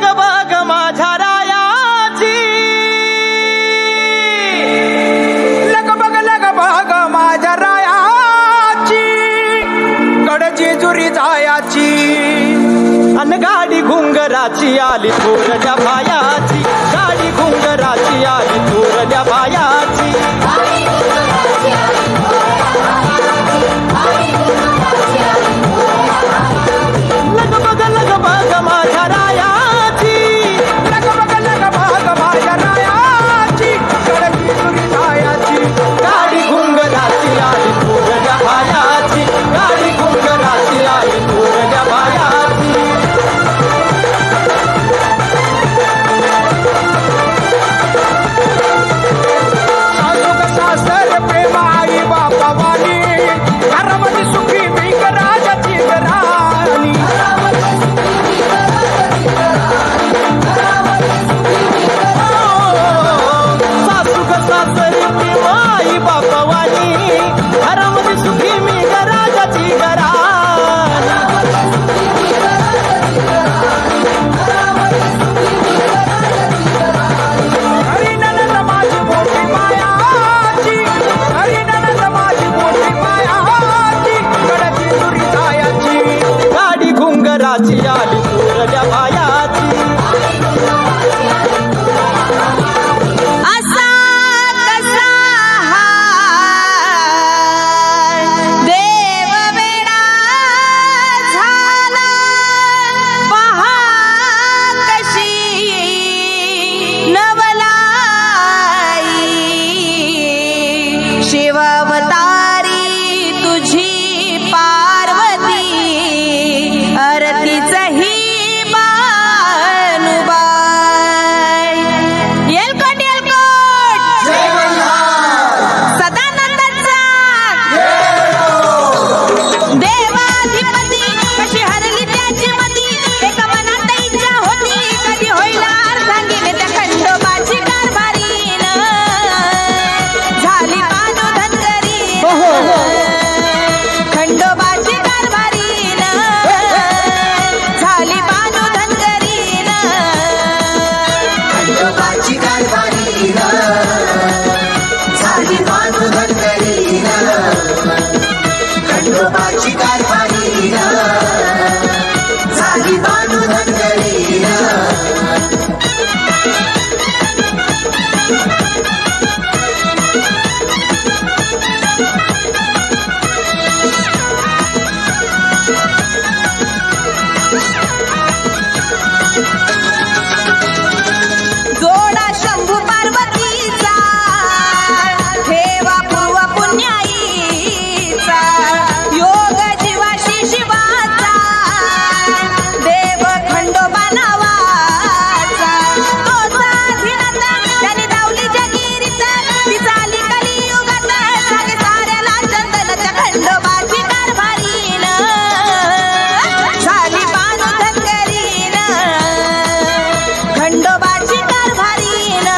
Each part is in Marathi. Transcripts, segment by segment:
लग बग माझ्या रायाची, लग बग माझ्या रायाची, कडची जुरी जायाची, अन गाडी घुंगराची आली थोरल्या बायाची, गाडी घुंगराची आली थोरल्या बायाची. लग बग माझ्या रायाची, लग बग माझ्या रायाची, कडची जुरी जायाची, गाडी घुंगराची आली थोरल्या बायाची, गाडी घुंगराची आली थोरल्या बायाची. सासू सासर प्रेम आई बापावानी, घरामध्ये सुखी मी राजाची राणी. सासू सासरी प्रेम आई बापावानी, घरामध्ये सुखी मी राजाची घराणी. हरी ननंद माझी मोठी मायाची, हरी ननंद माझी मोठी मायाची, कडची जुरी जायाची, गाडी घुंगराची आली थोरल्या बायाची. असा कसा हा देव वेडा झाला, पहा कशी नवलाई, शिवावतारी तुझी पार्वती, आरतीचही बानुबाई. येलकोट येलकोट सदानंदाचा देवाधिपती, कशी हरली त्याची मती, एका मनात इच्छा होती, कधी होईल अर्धांगिनी त्या खंडोबाची कारभारीन, झाली बानू धनगरीन, खंडोबाची कारभारीन, झाली बानू धनगरीन, खंडोबाची कारभारी झाली बानू धनगरी, खंडोबाची कारभारी झाली बानू धनगरी. जोडा शंभू पार्वतीचा, ठेवा पूर्व पुण्याईचा, योग जीवाशी शिवाचा, देव खंडोबा नावाचा, तोचा अधिनाथ त्याने दावली जगिरीत, ती झाली कलियुगात, सांगे साऱ्याला चंदन त्या खंडोबाची कारभारीन, झाली बानू धनगरीन, खंडोबाची कारभारीन,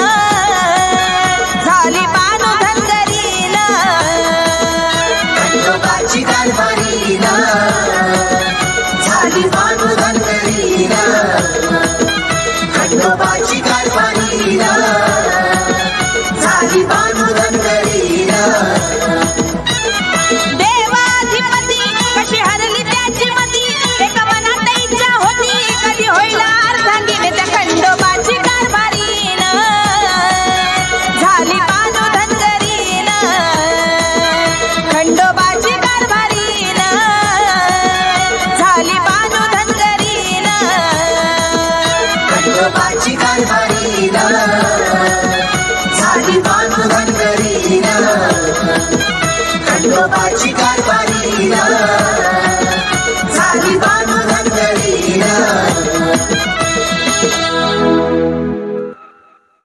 झाली बानू धनगरीन, खंडोबाची कारभारी झाली बानू धनगरी, खंडोबाची कारभारी झाली बानू धनगरी. देवाधिपती, कशी हरली त्याची मती, एका मनात इच्छा होती, कधी होईल अर्धांगिनी त्या खंडोबाची कारभारीन, झाली बानू धनगरीन, खंडोबाची कारभारीन, झाली बानू धनगरीन, खंडोबाची कारभारी